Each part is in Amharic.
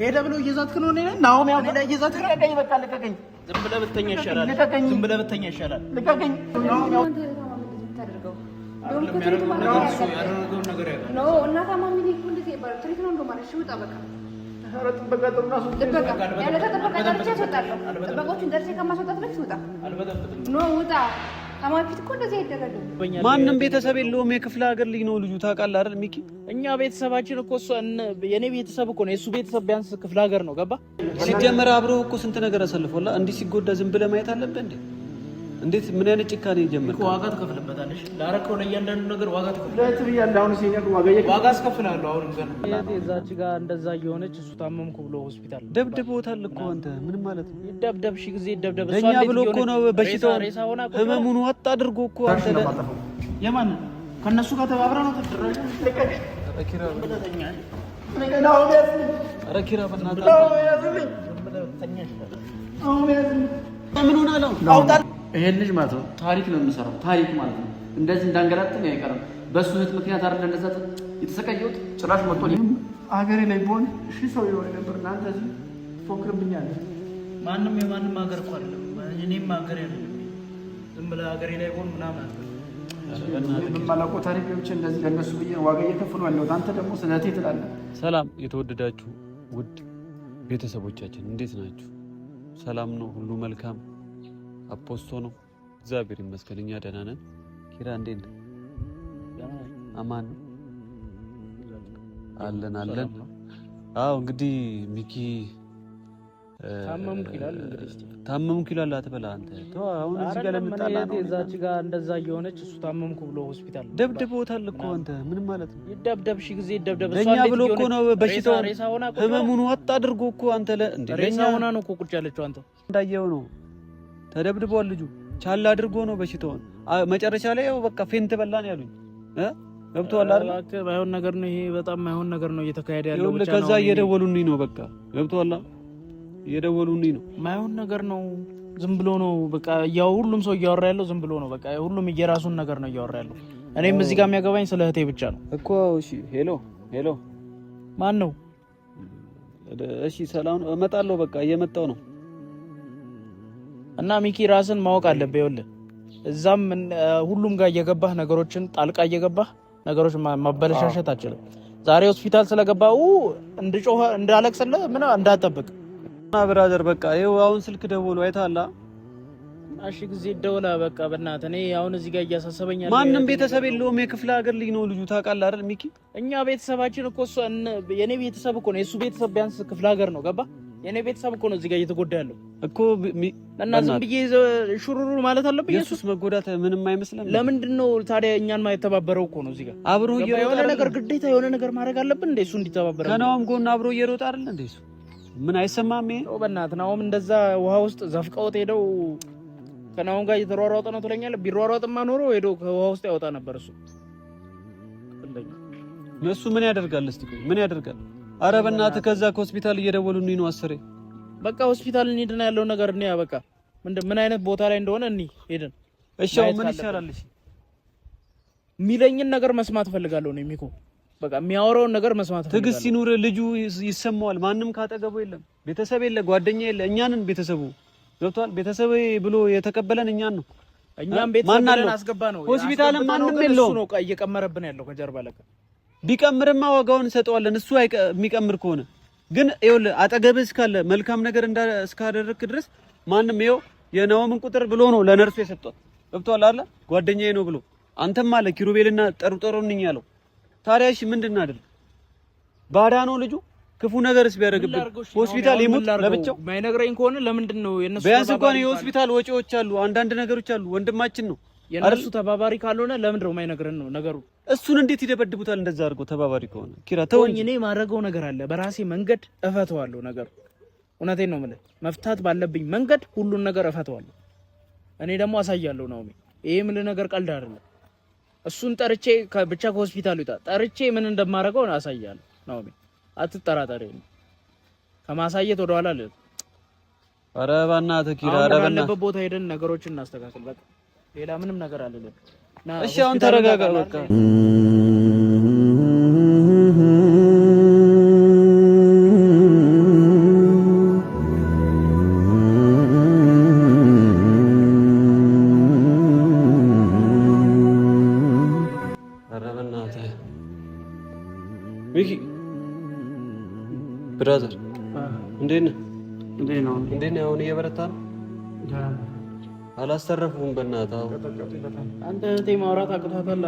ሄደ ብሎ እየዛትክ ነው እኔ ናው ያው እኔ እየዛትክ ለቀኝ በቃ ለቀኝ ዝም ብለህ ብተኛ ይሻላል ዝም ብለህ ብተኛ ይሻላል ለቀኝ ነው ያው ታደርገው ነው እና ታማሚ ነው እንደዚህ ይባላል ትሪት ነው እንደማለት እሺ ውጣ በቃ ኧረ ጥበቃ ጥሩና ሱቅ ጥበቃ ያለ ተጠበቃ ደረጃ ወጣለሁ ጥበቆቹን ደርሰህ ከማስወጣት በፊት ውጣ ነው ውጣ ታማሚ ፊት እኮ እንደዚህ አይደረግም ማንንም ቤተሰብ የለውም የክፍለ ሀገር ልጅ ነው ልጁ ታውቃለህ አይደል ሚኪ እኛ ቤተሰባችን እኮ እሱ የኔ ቤተሰብ እኮ ነው የሱ ቤተሰብ ቢያንስ ክፍለ ሀገር ነው ገባ ሲጀመር አብሮ እኮ ስንት ነገር አሳልፎላ እንዲህ ሲጎዳ ዝም ብለህ ማየት አለብህ እንዴ እንዴት ምን አይነት ጭካኔ ጀመርክ ዋጋ ትከፍልበታለሽ ላረከው ለእያንዳንዱ ነገር ዋጋ ትከፍልበታለሽ አሁን ሲነቁ ዋጋ አስከፍላለሁ አሁን እንገና እዛች ጋር እንደዛ እየሆነች እሱ ታመምኩ ብሎ ሆስፒታል ደብድቦታል እኮ አንተ ምን ማለት ነው ይደብደብ ሺ ጊዜ ይደብደብ ለኛ ብሎ እኮ ነው በሽታው ህመሙን ወጣ አድርጎ እኮ አንተ የማን ከነሱ ጋር ተባብራ ነው ተደረገ ረኪራ በተኛ ረኪራ በእናትህ ምን ሆነ ነው አውጣ ይሄን ልጅ ማለት ነው ታሪክ ነው የምሰራው ታሪክ ማለት ነው እንደዚህ እንዳንገላጥን አይቀርም በሱ እህት ምክንያት አይደል እንደዛ የተሰቃየሁት ጭራሽ መጥቶ አገሬ ላይ ቦን እሺ ሰው ይሆን ነበር እናንተ እዚህ ፎክርብኛል ማንም የማንም ሀገር እኮ አይደለም እኔም ሀገሬ አይደለም ዝም ብለህ ሀገሬ ላይ ቦን ምናምን አለ በማላውቀው ታሪክ ብቻ እንደዚህ ለነሱ ብዬ ዋጋ እየከፈሉ ያለው አንተ ደግሞ ስለቴ ትላለህ ሰላም የተወደዳችሁ ውድ ቤተሰቦቻችን እንዴት ናችሁ ሰላም ነው ሁሉ መልካም አፖስቶ ነው እግዚአብሔር ይመስገን እኛ ደህና ነን ኪራ እንዴት አማን አለን አዎ እንግዲህ ሚኪ ታመምኩ ይላል አትበላ አንተ ተው አሁን እዚህ ጋር ለምጣላ ነው እዛች ጋር እንደዛ እየሆነች እሱ ታመምኩ ብሎ ሆስፒታል ደብድቦታል እኮ አንተ ምን ማለት ነው ይደብደብ ሺ ጊዜ ይደብደብ ለኛ ብሎ እኮ ነው በሽታው ህመሙን ወጣ አድርጎ እኮ አንተ እንዴ ለኛ ሆና ነው እኮ ቁጭ ያለችው አንተ እንዳየው ነው ተደብድቧል ልጁ ቻል አድርጎ ነው በሽታውን መጨረሻ ላይ ያው በቃ ፌንት በላን ያሉኝ ገብቷል አይደል ባይሆን ነገር ነው ይሄ በጣም ማይሆን ነገር ነው እየተካሄደ ያለው ብቻ ነው ከዛ እየደወሉልኝ ነው በቃ ገብቷል እየደወሉልኝ ነው ማይሆን ነገር ነው ዝም ብሎ ነው በቃ ያው ሁሉም ሰው እያወራ ያለው ዝም ብሎ ነው በቃ ሁሉም የራሱን ነገር ነው እያወራ ያለው እኔም እዚህ ጋር የሚያገባኝ ስለ እህቴ ብቻ ነው እኮ እሺ ሄሎ ማን ነው እሺ ሰላም እመጣለሁ በቃ እየመጣሁ ነው እና ሚኪ ራስን ማወቅ አለበት ይኸውልህ እዛም ሁሉም ጋር እየገባህ ነገሮችን ጣልቃ እየገባህ ነገሮች ማበለሻሸት አትችልም ዛሬ ሆስፒታል ስለገባው እንድጮህ እንዳለቅስልህ ምን እንዳትጠብቅ እና ብራዘር በቃ ይኸው አሁን ስልክ ደወሉ አይታላ እሺ ጊዜ ደውላ በቃ በእናትህ እኔ አሁን እዚህ ጋር እያሳሰበኝ ያለው ማንንም ቤተሰብ የለውም የክፍለ ሀገር ልጅ ነው ልጁ ታውቃለህ አይደል ሚኪ እኛ ቤተሰባችን እኮ እሱ የኔ ቤተሰብ እኮ ነው የሱ ቤተሰብ ቢያንስ ክፍለ ሀገር ነው ገባ የኔ ቤተሰብ እኮ ነው እዚህ ጋር እየተጎዳ ያለው እኮ እና ዝም ብዬ ሹሩሩ ማለት አለብኝ ኢየሱስ መጎዳት ምንም አይመስልም ለምንድን ነው ታዲያ እኛን ማይተባበረው እኮ ነው እዚህ ጋር አብሮ የሆነ ነገር ግዴታ የሆነ ነገር ማድረግ አለብን እንደ እሱ እንዲተባበረ ከናውም ጎን አብሮ እየሮጠ አይደል እንደ እሱ ምን አይሰማም ይሄ ነው በእናትህ ናውም እንደዛ ውሃ ውስጥ ዘፍቀውት ሄደው ከናውም ጋር እየተሯሯጠ ነው ትለኛለህ ቢሯሯጥማ ኖሮ ሄዶ ከውሃ ውስጥ ያወጣ ነበር እሱ ምን ያደርጋል እስቲ ምን ያደርጋል አረ በእናትህ ከዛ ከሆስፒታል እየደወሉልኝ ነው አስሬ በቃ ሆስፒታል እንሂድና ያለው ነገር እኔ በቃ ምን አይነት ቦታ ላይ እንደሆነ እኔ ሄደን እሺ ምን ይሻላል እሺ የሚለኝን ነገር መስማት ፈልጋለሁ ነው የሚኮ በቃ የሚያወራውን ነገር መስማት ፈልጋለሁ ትግስት ሲኖር ልጁ ይሰማዋል ማንንም ካጠገቡ የለም ቤተሰብ የለ ጓደኛ የለ እኛንን ቤተሰቡ ገብቷል ቤተሰብ ብሎ የተቀበለን እኛን ነው እኛም ቤተሰብ ብለን አስገባ ነው ሆስፒታልም ማንንም የለውም ነው እየቀመረብን ያለው ከጀርባ ለቀ ቢቀምርማ ዋጋውን እንሰጠዋለን እሱ የሚቀምር ከሆነ ግን ይኸውልህ አጠገብህ እስካለ መልካም ነገር እስካደረግክ ድረስ ማንም ይኸው የናውምን ቁጥር ብሎ ነው ለነርሱ የሰጠው ገብቷል አይደል ጓደኛዬ ነው ብሎ አንተም አለ ኪሩቤልና ጠሩጠሩንኝ ያለው ታዲያ እሺ ምንድን ነው አይደል ባዳ ነው ልጁ ክፉ ነገርስ ቢያደርግብን ሆስፒታል ይሙት ለብቻው ማይነግረኝ ከሆነ ለምንድን ነው የነሱ ቢያንስ እንኳን የሆስፒታል ወጪዎች አሉ አንዳንድ ነገሮች አሉ ወንድማችን ነው የነሱ ተባባሪ ካልሆነ ለምንድን ነው ማይነግረን ነው ነገሩ እሱን እንዴት ይደበድቡታል እንደዛ አድርጎ ተባባሪ ከሆነ ኪራ ተወኝ እኔ ማድረገው ነገር አለ በራሴ መንገድ እፈተዋለሁ ነገሩ እውነቴን ነው የምልህ መፍታት ባለብኝ መንገድ ሁሉን ነገር እፈተዋለሁ እኔ ደግሞ አሳያለሁ ነው ይሄ ምን ነገር ቀልድ አይደለም እሱን ጠርቼ ብቻ ከሆስፒታሉ ይጣ ጠርቼ ምን እንደማደርገው አሳያለሁ ነው አትጠራጠሪ ከማሳየት ወደ ኋላ አለ ኧረ በእናትህ ኪራ ኧረ በእናትህ ቦታ ሄደን ነገሮችን እናስተካክል በቃ ሌላ ምንም ነገር አይደለም እሺ አሁን ተረጋጋ በቃ ብራዘር እንዴት ነህ? እንዴት ነው? አሁን እየበረታ ነው? አላስተረፉም። በእናትህ አንተ እህቴ ማውራት አቅቷታል።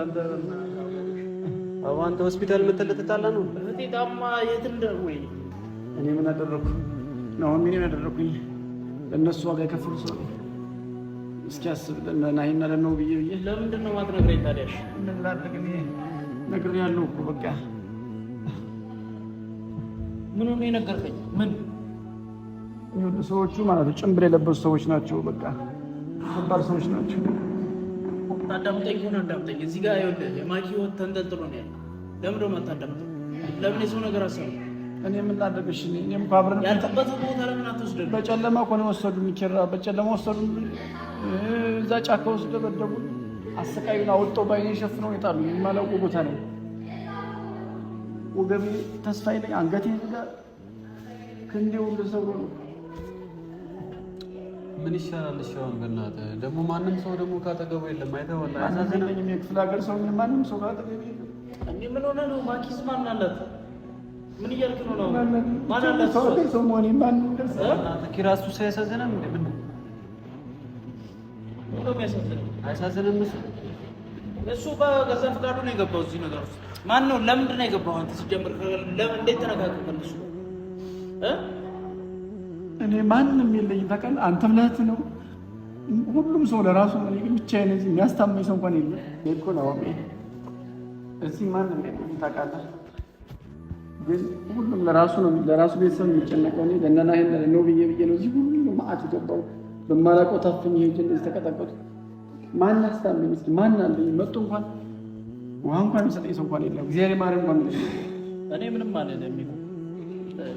አንተ ሆስፒታል ልትጣላ ነው? እህቴ ታማ የት ወይ እኔ ምን አደረኩ? ምን ያደረኩኝ? ለእነሱ ዋጋ የከፈሉ ሰው እስኪ አስብ። ለናሂና ለነው ብዬ ለምንድን ነው ማትነግረኝ ታዲያ? ምን ላድርግ? ነግሬሃለሁ እኮ በቃ። ምን ነው የነገርከኝ? ምን ሰዎቹ ማለት ጭምብል የለበሱ ሰዎች ናቸው። በቃ ከባድ ሰዎች ናቸው። ታዳምጠኝ ሆነ አዳምጠኝ። እዚህ ጋር ይኸውልህ የማኪ ህይወት ተንጠልጥሎ ነው ያለው። ለምን ደግሞ አታዳምጠው? ለምን የሰው ነገር አሰብ? እኔ ምን ላድርግሽ? እኔም እኮ አብረን ያልተበት ቦታ ለምን አትወስደን? በጨለማ እኮ ነው የወሰዱን። ይችራ በጨለማ ወሰዱን። እዛ ጫካ ውስጥ ደበደቡ። አሰቃዩን። አወጣው ባይኔ ሸፍነው ይጣሉ። የማላውቀው ቦታ ነው። ወገቤ ተስፋ ይለኝ፣ አንገቴ ጋር ክንዴ ሁሉ ሰው ነው። ምን ይሻላል? እሺ አሁን በእናትህ ደግሞ ማንም ሰው ደግሞ ካጠገቡ የለም። አይተኸዋል። አያሳዝንም? የክፍለ ሀገር ሰው ማንም ሰው ካጠገቡ የለም። እኔ ምን ሆነ ነው? ማኪስ ማን አላት? ምን እያልክ ነው? ማን አላት? ሰው መሆኔ ማን ደስ እናንተ ኪራሱ ሳያሳዝንም እንዴ? ምን ነው የሚያሳዝነው? አያሳዝንም? እሱ በገዛ ፈቃዱ ነው የገባው እዚህ ነገር ውስጥ። ማን ነው? ለምንድን ነው የገባው? አንተ ሲጀምር ለምን እንዴት ተነጋገርከን? እሱ እኔ ማንም የለኝም ታውቃለህ። አንተም ለእህት ነው፣ ሁሉም ሰው ለራሱ ነው። እኔ ግን ብቻዬን እዚህ የሚያስታመኝ ሰው እንኳን የለም እኮ ነው። እዚህ ማንም የለኝም ታውቃለህ። ግን ሁሉም ለራሱ ነው፣ ለራሱ ቤተሰብ የሚጨነቀው። እኔ ለእናናይን ነው ብዬ ነው እዚህ ሁሉ መዓት ገባው። በማላውቀው ታፍኝ ሄጄ እንደዚህ ተቀጠቀጡ። ማን አስታመኝ? እስኪ ማን አለኝ? መጡ እንኳን ውሃ እንኳን የሚሰጠኝ ሰው እንኳን የለም። እግዚአብሔር ማርያም እንኳን እኔ ምንም ማለት የሚሉ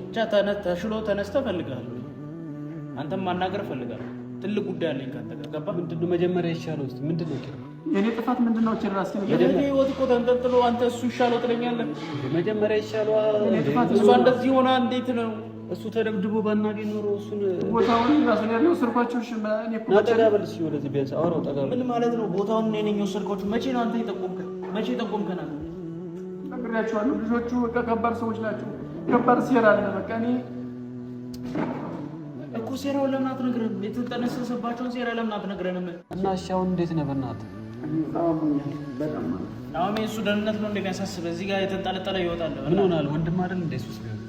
ብቻ ተሽሎ ተነስተህ እፈልግሃለሁ። አንተም ማናገር እፈልጋለሁ። ትልቅ ጉዳይ አለኝ ካንተ ጋር። ገባህ? ምንድን ነው መጀመሪያ ይሻለው? እስኪ ምንድን ነው የኔ ጥፋት? ምንድን ነው ችራስ? የኔ ህይወት እኮ ተንጠልጥሎ አንተ እሱ ይሻለው ትለኛለህ? መጀመሪያ ይሻለው። እሷ እንደዚህ ሆና እንዴት ነው? እሱ ተደብድቦ ባናገኝ ኖሮ እሱን ቦታውን ራሱን ያለው ስርኳቸው እኔ እኮ ተቀበል። እሺ ወደዚህ ቢያንስ አውራው ተቀበል። ምን ማለት ነው? ቦታውን እኔ ነኝ የወሰድኳቸው። መቼ ነው አንተ የጠቆምከን? መቼ ጠቆምከን? ነግሬያቸዋለሁ። ልጆቹ በቃ ከባድ ሰዎች ናቸው። ከባድ ሴራ አለ። በቃ እኔ እኮ ሴራውን ለምን አትነግረንም? የተጠነሰሰባቸውን ሴራ ለምን አትነግረንም? እና እሺ አሁን እንዴት ነህ? በእናትህ አሁን የእሱ ደህንነት ነው እንደሚያሳስበህ። እዚህ ጋር የተንጠለጠለ ይወጣል። ምን ሆናል? ወንድም አይደል እንደ እሱስ ቢሆን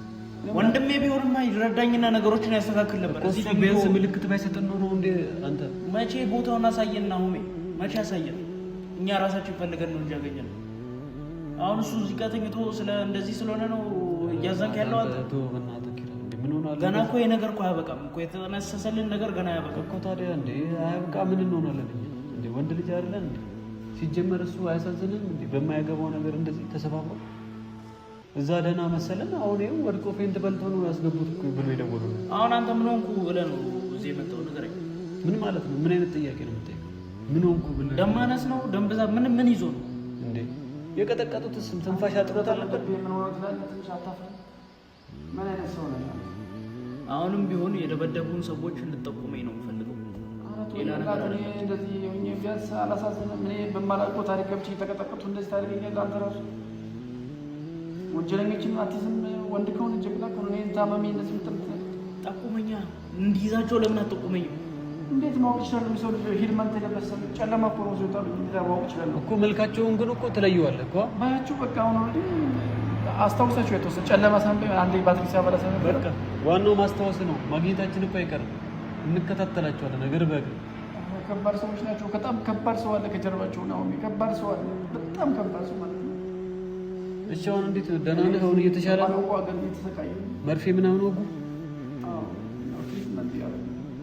ወንድሜ ቢሆንማ ይረዳኝና ነገሮችን ያስተካክል ነበር። እዚህ ቢያንስ ምልክት ባይሰጠን ኖሮ እንደ አንተ መቼ ቦታውን አሳየን? አሁን መቼ አሳየን? እኛ ራሳችን ፈልገን ነው እንጂ ያገኘነው። አሁን እሱ እዚህ ጋር ተኝቶ ስለ እንደዚህ ስለሆነ ነው እያዘንክ ያለው አንተ። ምን ሆናል? ገና እኮ ይሄ ነገር እኮ አያበቃም እኮ። የተነሰሰልን ነገር ገና አያበቃም እኮ። ታዲያ እንዴ አያበቃ ምን እንሆናለን እንዴ? ወንድ ልጅ አይደለን እንዴ? ሲጀመር እሱ አያሳዝንም እንዴ? በማያገባው ነገር እንደዚህ ተሰባብሮ እዛ ደህና መሰለን። አሁን ይኸው ወድቆ ፌንት በልቶ ነው ያስገቡት እኮ ብሎ የደወለው። አሁን አንተ ምን ሆንኩ ብለህ ነው እዚህ የመጣው? ንገረኝ። ምን ማለት ነው? ምን አይነት ጥያቄ ነው የምጠይቀው? ምን ሆንኩ ብለህ? ደም ማነስ ነው? ደም ብዛት? ምን ይዞ ነው እንዴ? የቀጠቀጡት ትንፋሽ አጥሮታል ነበር። ምን አይነት ሰው ነው? አሁንም ቢሆን የደበደቡን ሰዎች እንድጠቁመኝ ነው የምፈልገው። ሌላ ነገር እንደዚህ ቢያንስ አላሳዝንም? እኔ በማላውቀው ታሪክ ገብቼ የተቀጠቀጡ እንደዚህ ታሪክ ይገኛል። አንተ ራሱ ወንጀለኞችን አትይዝም? ወንድ ከሆነ ጀግና ከሆነ እኔን ታመሜ እንደዚህ ምጥምት ጠቁመኛ። እንዲይዛቸው ለምን አትጠቁመኝም? እንዴት ማወቅ ይችላሉ? ሰው ልጅ ሂድመንት የለበሰ ጨለማ እኮ ነው ሲወጣሉ ማወቅ ይችላሉ እኮ። መልካቸውን ግን እኮ ትለየዋለህ እኮ ባያቸው። በቃ አሁን አስታውሳቸው የተወሰነ ጨለማ ሳንበ አንዴ ባትሪ ሲያበላ ሰነበር። በቃ ዋናው ማስታወስ ነው። ማግኘታችን እኮ አይቀርም። እንከታተላቸዋለን ነገር በእግር። ከባድ ሰዎች ናቸው። በጣም ከባድ ሰው አለ ከጀርባቸው ነው። ከባድ ሰው አለ፣ በጣም ከባድ ሰው ማለት ነው። እሺ አሁን እንዴት ነው? ደህና ነህ? አሁን እየተሻለ ነው? መርፌ ምናምን ወጉ?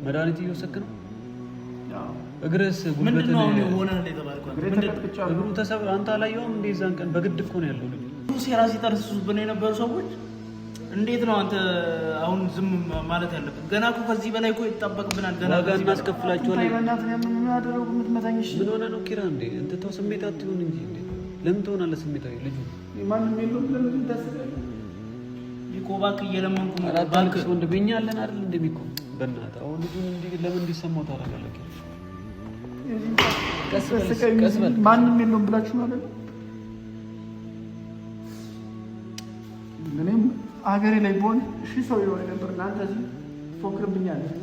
መድኃኒት እየወሰድክ ነው? እግርስ ጉልበት እግሩ ተሰብሮ አንተ አላየኸውም? እንደ እዛን ቀን በግድ እኮ ነው ያለው ልጅ። ሴራ ሲጠርሱብን የነበሩ ሰዎች እንዴት ነው አንተ አሁን ዝም ማለት ያለብን? ገና እኮ ከዚህ በላይ እኮ ይጠበቅብናል። ገና ዋጋ እናስከፍላቸዋለን። ምን ሆነ ነው ኪራ? እንዴ እንት ተው፣ ስሜት አትሁን እንጂ እንዴ። ለምን ትሆናለህ ስሜታዊ? ልጁ ማንም የለውም ብለን ምን ታስባለህ? ይቆባክ እየለመንኩ ነው። ባልክስ ወንድሜ እኛ አለን አይደል? እንደሚቆ በእናትህ አሁን ልጁን እንዲህ ለምን እንዲሰማው ታደርጋለህ? ቀስ በል። ማንም የለውም ብላችሁ ማለት ነው። እኔም አገሬ ላይ ቦን ሰው የሆነ ነበር። እናንተ እዚህ ፎክርብኛለህ።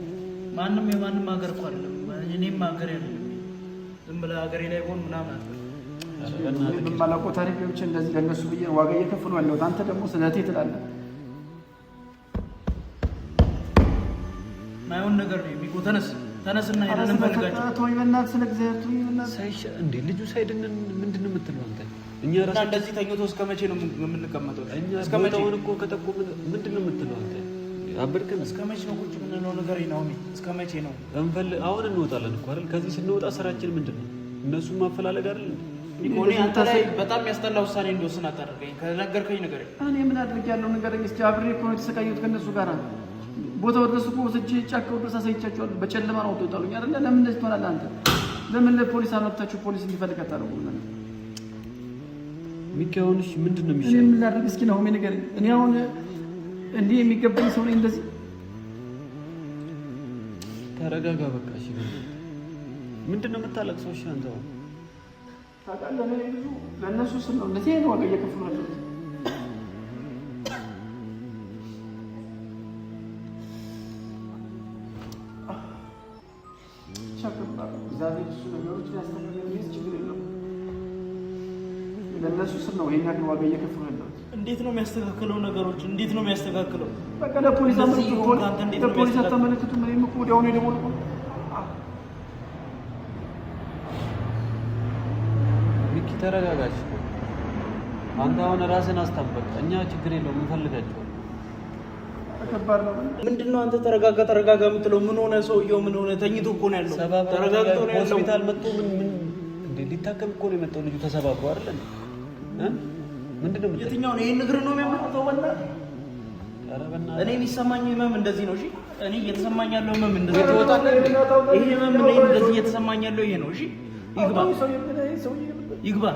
ማንም የማንም ሀገር እኮ አይደለም። እኔም ሀገር አይደለም። ዝም ብለህ ሀገሬ ላይ ቦን ምናምን አትበል። በማላውቀው ታሪክ ብቻ እንደዚህ ለነሱ ብዬ ዋጋ እየከፈሉ ያለሁት። አንተ ደግሞ ስለቴ ትላለህ። ማይሆን ነገር ነው የሚቆ ተነስና ሄደን እንፈልጋቸው። ተወኝ በእናትህ፣ ስለ እግዚአብሔር ተወኝ በእናትህ። ሳይሻ እንዴ ልጁ ሳይድን ምንድን ነው የምትለው አንተ? እኛ ራሳችን እንደዚህ ተኝቶ እስከ መቼ ነው የምንቀመጠው? እስከ መቼ ነው እኮ ከጠቆም ምንድን ነው የምትለው አንተ? አበድከን እስከ መቼ ነው ቁጭ የምንለው? ነገር ነው እስከ መቼ ነው? አሁን እንወጣለን እኮ አይደል? ከዚህ ስንወጣ ስራችን ምንድን ነው? እነሱን ማፈላለግ አይደል? ኢኮኖሚ አንተ ላይ በጣም ያስጠላ ውሳኔ እንደወስን አታደርገኝ። ከነገርከኝ ነገር እኔ ምን አድርጌያለሁ? ንገረኝ እስኪ። አብሬ እኮ ነው የተሰቃየሁት ከእነሱ ጋር። ቦታው ድረስ እኮ ወስጄ ጫካው ድረስ አሳይቻቸዋለሁ። በጨለማ ነው ወጥቶታሉኝ አይደለ? ለምን እንደዚህ ትሆናለህ አንተ? ለምን ለፖሊስ አመጣችሁ? ፖሊስ እንዲፈልግ አታደርጉም? ሚካኤልሽ ምንድን ነው የሚሻለው? እኔ ምን ላድርግ እስኪ ነው ንገረኝ። እኔ አሁን እንዲህ የሚገባኝ ሰው ነኝ? እንደዚህ ተረጋጋ በቃ። እሺ ምንድን ነው የምታለቅሰው? እሺ አንተ ታውቃለህ፣ እኔ ብዙ ለእነሱ ስል ነው እንደዚህ አይነት ዋጋ እየከፈሉ ያለሁት። እግዚአብሔር እሱ ነገሮችን ያስተካክላል። ችግር የለውም። ለእነሱ ስል ነው ይሄን ያክል ዋጋ እየከፈሉ ያለሁት። እንዴት ነው የሚያስተካክለው? ነገሮች እንዴት ነው የሚያስተካክለው? በቃ ለፖሊስ አታመለክቱ። እኔም እኮ ወዲያውኑ የደወልኩት ሚኪ ተረጋጋች። አንተ አሁን ራስን አስጠብቅ። እኛ ችግር የለውም እንፈልጋቸዋለን። ከባድ ነው። ምንድነው አንተ ተረጋጋ የምትለው? ምን ሆነ? ሰውየው ምን ሆነ? ተኝቶ እኮ ነው ያለው። ተረጋግቶ ነው ያለው። ሆስፒታል መጥቶ ምን እንዴ ሊታከም እኮ ነው የመጣው። ልጁ ተሰባብሮ አይደል? ምንድነው የትኛው ነው? ይሄን እግር ነው የሚያመጣው? እኔ የሚሰማኝ ህመም እንደዚህ ነው። እሺ እኔ እየተሰማኝ ያለው ህመም እንደዚህ ትወጣለህ። ይሄ ህመም ነው እንደዚህ እየተሰማኝ ያለው ይሄ ነው። እሺ ይግባ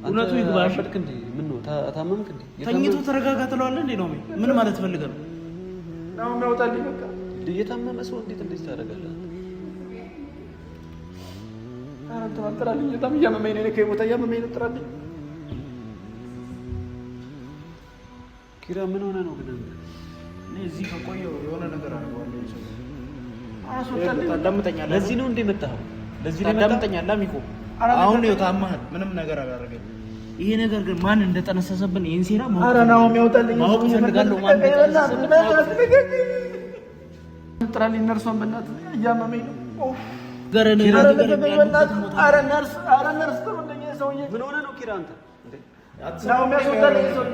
እውነቱ ይግባ። እሺ እንዴ ምን ነው ታመምክ እንዴ? ተኝቶ ተረጋጋ ትለዋለህ እንዴ? ነው ምን ማለት ፈልገህ ነው? ነው የሚያወጣልኝ። በቃ የታመመ ሰው እንዴት እንደዚህ ታደርጋለህ? አረንተ አጥራልኝ። በጣም እያመመኝ ነው። ከቦታ እያመመኝ ነው። ጥራልኝ። ኪራ ምን ሆነ ነው ግን? እኔ እዚህ ከቆየሁ የሆነ ነገር አደርገዋለሁ። ሰው አስወጣልኝ። ታዳምጠኛለህ? ለዚህ ነው እንደ መጣኸው? ለዚህ ነው ታዳምጠኛለህ? አሚኮ አሁን ነው ታማህ። ምንም ነገር አላደረገም። ይሄ ነገር ግን ማን እንደጠነሰሰብን ይሄን ሴራ ማወቅ ነው ማወቅ ፈልጋለሁ። ማን እንደጠነሰሰብን ጥራልኝ። ነርሷን በእናትህ እያመመኝ ነው። ገረነ አረ ነርስ ጥሩልኝ። ሰውዬ ምን ሆነ ነው ኪራ? አንተ ነው የሚያስወጣልኝ ሰውዬ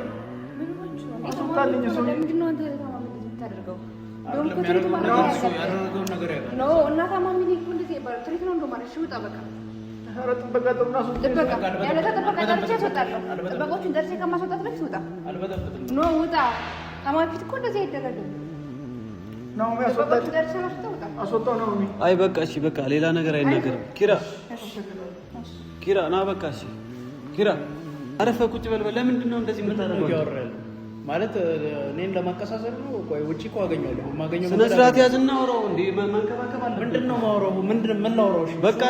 አስወጣልኝ። ሰውዬ ምንድን ነው አንተ ታማሚ የምታደርገው? ያደረገውን ነገር ያውቃል። ኖ እና ታማሚ ነው እንደዚህ ይባላል። ትሪት ነው እንደማለት እሺ፣ ውጣ በቃ። ኧረ ጥበቃ ጥሩና ጥበቃ ያለ ተጠበቃ ደርቼ አስወጣለሁ። ጥበቆቹን ደርቼ ከማስወጣት በፊት ውጣ። ኖ ውጣ። ታማሚ ፊት እኮ እንደዚህ አይደረግም። ነው የሚያስወጣልኝ። ደርቼ ውጣ። አስወጣው ነው። አይ በቃ እሺ፣ በቃ ሌላ ነገር አይናገርም። ኪራ ና በቃ እሺ። ኪራ አረፈ ቁጭ በል። ለምንድን ነው እንደዚህ የምታደርገው? ማለት እኔን ለማቀሳሰር ነው። ቆይ ውጪ እኮ አገኘዋለሁ። ማገኘው ስነ ስርዓት ያዝና አውራው እንዴ መንከባከብ አለ። ምንድን ነው ማውራው? ምን ላውራው? እሺ በቃ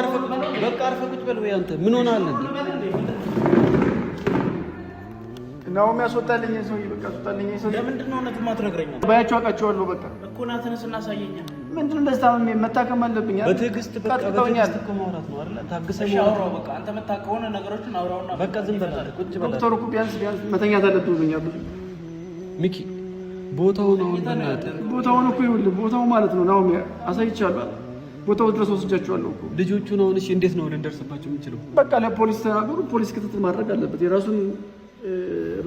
አርፈ ቁጭ በል። ወይ አንተ ምን ሆነሃል እንዴ? ነው የሚያስወጣልኝ ሰውዬ። በቃ አስወጣልኝ ሰውዬ። ለምንድን ነው እውነት የማትነግረኝ? ባያቸው አውቃቸዋለሁ። በቃ እኮ ና ተነስና አሳየኝ። ምንድን ነው እንደዚህ ታምሜ መታከም አለብኝ? በትዕግስት በቃ በትዕግስት እኮ ማውራት ነው አይደል? ታግሰኝ አውራው። በቃ አንተ መታከውነ ነገሮችን አውራውና በቃ ዝም በል ቁጭ በል። ዶክተሩ እኮ ቢያንስ መተኛት አለብኝ ብሎኛል። ሚኪ ቦታውን ቦታውን እኮ ይኸውልህ፣ ቦታው ማለት ነው ናውም አሳይቻለሁ። ቦታው ድረስ ወስጃቸዋለሁ እኮ ልጆቹን። አሁን እሺ እንዴት ነው ልንደርስባቸው የምንችለው? በቃ ለፖሊስ ተናገሩ። ፖሊስ ክትትል ማድረግ አለበት። የራሱን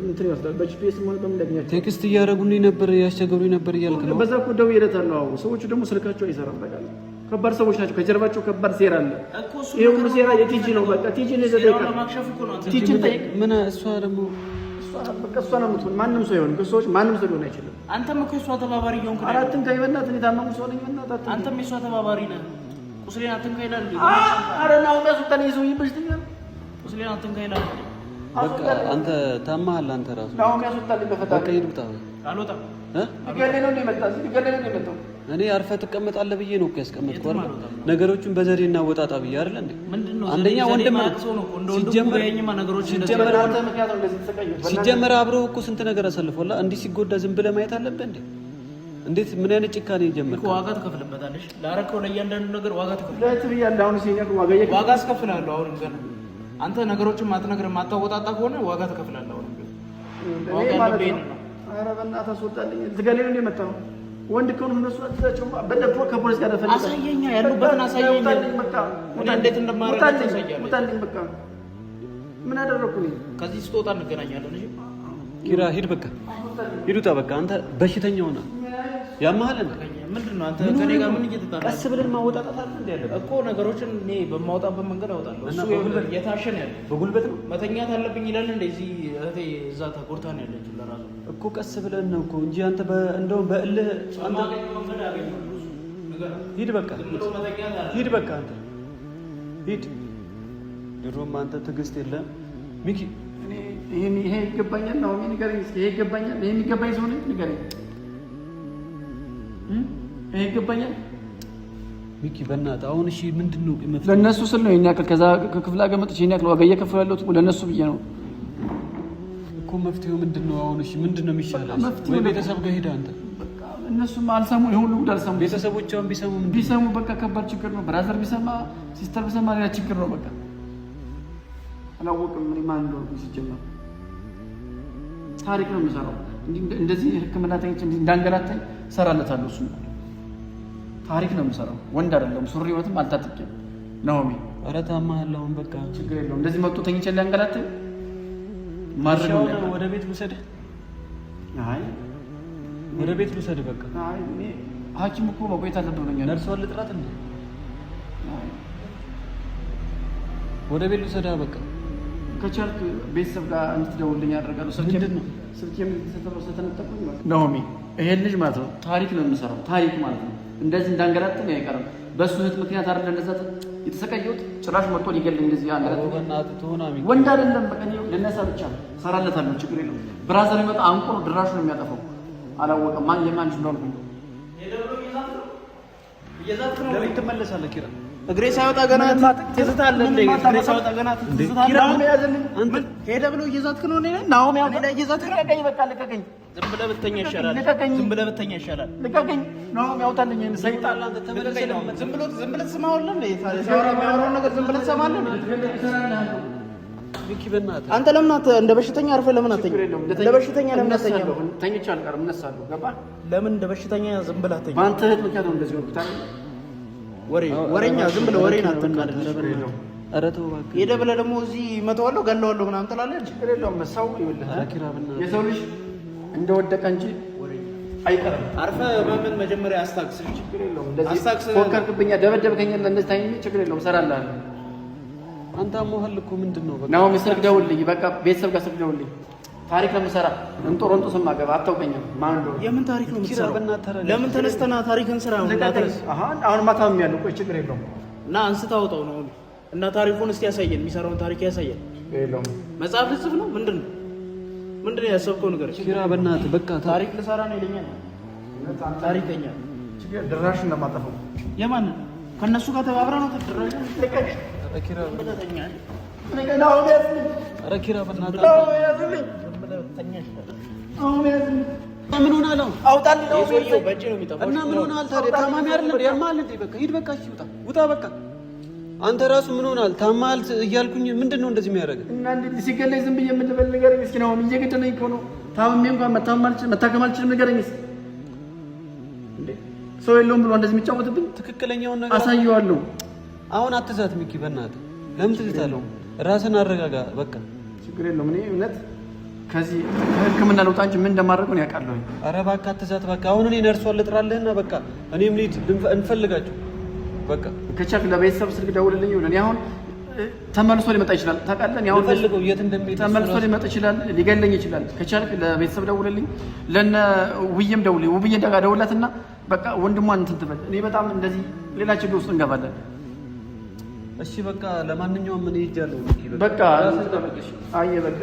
እንትን ይወስዳል። በጂፒኤስ ሆነ በምን እንደሚያቸው ቴክስት እያደረጉልኝ ነበር፣ ያስቸገሩኝ ነበር እያልክ ነው። በዛ እኮ ደውዬለታለሁ። አዎ ሰዎቹ ደግሞ ስልካቸው አይሰራም። በቃ ከባድ ሰዎች ናቸው። ከጀርባቸው ከባድ ሴራ አለ። ይሄ ሁሉ ሴራ የቲጂ ነው። በቃ ቲጂ ነው ዘደቀ ቲጂ ጠይቅ። ምን እሷ ደግሞ በቃ እሷ ነው የምትሆን። ማንም ሰው ይሆን ከሰዎች ማንም ሰው ሊሆን አይችልም። አንተም እኮ እሷ ተባባሪ እየሆንክ ነው። አራትን ከይበናት እኔ ታማሙ ሰው ነኝ። በእናትህ አንተም የእሷ ተባባሪ ነህ። ቁስሌን አትንካ ይላል እንዴ? ኧረ ነው የሚያስወጣልኝ ሰውዬ በሽተኛ ነው። ቁስሌን አትንካ ይላል። በቃ አንተ ታማሃል። አንተ ራሱ ነው የሚያስወጣልኝ። በፈጣሪ በቃ ይሉታ አልወጣም። ሊገለኝ ነው የመጣው። እኔ አርፈህ ትቀመጣለህ ብዬ ነው እኮ ያስቀመጥኩህ አይደል? ነገሮችን በዘዴ እና ወጣጣ ብዬ አይደል እንዴ? አንደኛ ወንድም ሲጀመር አብረው እኮ ስንት ነገር አሳልፈዋል። እንዲህ ሲጎዳ ዝም ብለህ ማየት አለብህ እንዴ? እንዴት ምን አይነት ጭካኔ ጀመርክ? ዋጋ ትከፍልበታለሽ። ላረከው ለእያንዳንዱ ነገር ዋጋ ትከፍልበታለሽ። ዋጋ አስከፍላለሁ። አሁንም ገና አንተ ነገሮችን ማትነግረን ማታወጣጣ ከሆነ ዋጋ ትከፍላለህ። አሁንም ዋጋ ነው። ኧረ በእናትህ አስወጣልኝ። ልትገለኝ ነው የመጣው። ወንድ ከሆነ እነሱ አትዛቸው በደፖ ከፖሊስ ጋር ተፈልጋ አሳየኛ፣ ያሉበትን አሳየኝ። በቃ እንዴት እንደማረግ ታሳያለህ። ውጣልኝ በቃ። ምን አደረኩኝ? ከዚህ ስትወጣ እንገናኛለን። እሺ ኪራ ሂድ በቃ ሂድ፣ ውጣ በቃ። አንተ በሽተኛው ነህ። ያማሃል እንዴ? ምንድነው አንተ ከኔ ጋር ምን እየተጣጣ? ቀስ ብለን ማወጣጣት አለ እንዴ? ያለ እኮ ነገሮችን እኔ በማውጣበት መንገድ አወጣለሁ። እሱ የታሸን ያለ በጉልበት ነው መተኛት አለብኝ ይላል እንዴ? እዚህ እህቴ እዛ ተጎድታ ነው ያለችው ለራሱ እኮ። ቀስ ብለን ነው እኮ እንጂ አንተ እንደው በእልህ አንተ ሂድ በቃ ሂድ በቃ አንተ ሂድ። ድሮም አንተ ትዕግስት የለም ሚኪ። ይሄ ይገባኛል ነው ንገረኝ። ይሄ ይገባኛል። ይሄ የሚገባኝ ሰው ነኝ ንገረኝ። ይሄ ይገባኛል ሚኪ በእናትህ አሁን እሺ ምንድነው መፍትሄ? ለነሱ ስል ነው የኛ ከዛ ከክፍለ ሀገር መጥቼ የኛ ዋጋ እየከፈሉ ያለሁት ለነሱ ብዬ ነው እኮ። መፍትሄው ምንድነው አሁን? እሺ ምንድነው የሚሻለው? ወይ ቤተሰብ ጋር ሄደህ አንተ በቃ እነሱም አልሰሙ። ይሄ ሁሉ ጉድ አልሰሙ። ቤተሰቦች አሁን ቢሰሙ በቃ ከባድ ችግር ነው። ብራዘር ቢሰማ ሲስተር ቢሰማ ሌላ ችግር ነው። በቃ አላወቅም። ምን ማን እንደሆነ ሲጀመር ታሪክ ነው የሚሰራው። እንደዚህ ሕክምና ተኝቼ እንዳንገላታኝ ሰራለታለሁ። እሱ ታሪክ ነው የሚሰራው። ወንድ አይደለም። ሱሪ ወጥም አልታጠቅም ነው ሚ ኧረ ታማሃል። አሁን በቃ ችግር የለውም። እንደዚህ መጥቶ ተኝቼ እንዳንገላታኝ ማድረግ ነው። ወደ ቤት ልውሰድህ? አይ ወደ ቤት ልውሰድህ በቃ። አይ እኔ ሐኪም እኮ መቆየት አለብህ ብሎኛል። ነርሷን ልጥራት እንዴ? ወደ ቤት ልውሰድህ በቃ። ከቻልክ ቤተሰብ ጋር እንድትደውልልኝ አደርጋለሁ። ስልኬም ተሰጥቶ ስለተነጠቁኝ ነው ሚ ይሄን ልጅ ማለት ነው ታሪክ ነው የምሰራው። ታሪክ ማለት ነው እንደዚህ እንዳንገላጥም አይቀርም። በሱ እህት ምክንያት አይደል እንደዛ የተሰቃየሁት። ጭራሽ መጥቶ ሊገለኝ እንደዚህ አንገላጥም። በእናትህ ተሆና ሚኪ ወንድ አይደለም። በቃ ነው ለነሳ ብቻ ሰራለታለሁ። ችግር የለውም። ብራዘር ይመጣ አንቆ ነው ድራሹ ነው የሚያጠፋው። አላወቀም ማን የማን እንደሆነ ነው። ለምን ትመለሳለህ ኪራ? እግሬ ሳይወጣ ገና ትዝታለህ እንዴ? እግሬ ሳይወጣ ገና ትዝታለህ። አንተ ሄደ ብሎ እየዛትክ ነው እኔ ናሆም ያው ላይ እየዛትክ ነው። ልቀቀኝ በቃ ልቀቀኝ። ዝም ብለህ ብተኛ ይሻላል። ዝም ብለህ ብተኛ ይሻላል። ልቀቀኝ። ናሆም ያውጣልኝ። ሰይጣን አንተ ተመለሰ። ዝም ብለህ ትሰማዋለህ እንዴ? ሳይወራ የሚያወራውን ነገር ዝም ብለህ ትሰማለህ እንዴ? ሚኪ በእናትህ አንተ ለምን እንደ በሽተኛ አርፈህ ለምን አትተኛ? እንደ በሽተኛ ለምን አትተኛ? ተኝቼ አልቀርም እነሳለሁ። ገባህ? ለምን እንደ በሽተኛ ዝም ብለህ አትተኛ? በአንተ እህት ምክንያት ነው እንደዚህ ወቅታል። ወሬኛ ዝም ብለህ ወሬን አትቀበል። ኧረ ተው እባክህ። ሄደህ ብለህ ደግሞ እዚህ እመተዋለሁ ገለዋለሁ ምናምን ትላለህ። ችግር የለውም። ሰው ይኸውልህ የሰው ልጅ እንደወደቀ እንጂ አይቀርም። አርፈህ በምን መጀመሪያ አስታክስ። ችግር የለውም። እንደዚህ ፎከርክብኛ፣ ደበደብከኝ። እንደዚህ ታይኝ ችግር የለውም። እሰራልሃለሁ። አንተ አሞሃል እኮ ምንድን ነው? በቃ ናሆም ስልክ ደውልልኝ። በቃ ቤተሰብ ጋር ስልክ ደውልልኝ። ታሪክ ነው የምሰራ። እንጦሮንጦ ስማገባ አታውቀኝም። ማን እንደሆነ የምን ታሪክ ነው የምትሰራው? ለምን ተነስተና ታሪክን ስራ ነው እንዳትረስ። አሁን ማታም ያለው ቆይ ችግር የለውም። እና አንስተህ አውጣው ነው እና ታሪኩን እስቲ ያሳየን። የሚሰራውን ታሪክ ያሳየን። የለውም መጽሐፍ ልጽፍ ነው ምንድን ነው ያሰብከው ነገር? ኪራ በእናትህ በቃ ታሪክ ልሰራ ነው ይለኛል። ታሪከኛ ችግር ድራሽ እንደማጠፋው የማን ከነሱ ጋር ተባብረህ ነው ተድራሽ ልቀቅ። ኪራ በእናትህ ኧረ ኪራ በእናትህ ምን ሆነህ ነው? አውጣልኝ ነው ሰውዬው በእጅ ነው የሚጠፋው። እና ምን ሆነሃል ታዲያ? ታማሚ አይደል? ያማል እንዴ? በቃ ሂድ በቃ። እሺ ውጣ በቃ። አንተ ራሱ ምን ሆነሃል? ታማል እያልኩኝ ምንድን ነው እንደዚህ የሚያደርገው? እና እንዴ ሲገለኝ ዝም ብዬ የምልበል ንገረኝ እስኪ። ነው እየገደለኝ እኮ ነው። ታምሜ እንኳን መታከም አልችልም። ንገረኝ እስኪ። እንዴ ሰው የለውም ብሎ እንደዚህ የሚጫወትብኝ? ትክክለኛውን ነገር አሳየዋለሁ። አሁን አትዛት ሚኪ፣ በእናትህ ለምን ትዝታለህ? ራስን አረጋጋ በቃ። ችግር የለውም። እኔ እውነት ከዚህ ከሕክምና ልውጣ እንጂ ምን እንደማደርገው ነው ያውቃለሁ። ኧረ እባክህ አትዛት በቃ። አሁን እኔ ነርሷን ልጥራልህና በቃ እኔም ልሂድ እንፈልጋቸው በቃ። ከቻልክ ለቤተሰብ ስልክ ደውልልኝ። እኔ አሁን ተመልሶ ሊመጣ ይችላል ታውቃለህ። እኔ አሁን ፈልገው የት እንደሚሄድ ተመልሶ ሊመጣ ይችላል፣ ሊገለኝ ይችላል። ከቻልክ ለቤተሰብ ደውልልኝ። ለነ ውብዬም ደውልኝ። ውብዬ ደውላትና በቃ ወንድሟን እንትን ትበል። እኔ በጣም እንደዚህ ሌላ ችግር ውስጥ እንገባለን። እሺ በቃ ለማንኛውም ምን ሄጃለሁ። በቃ አየህ በቃ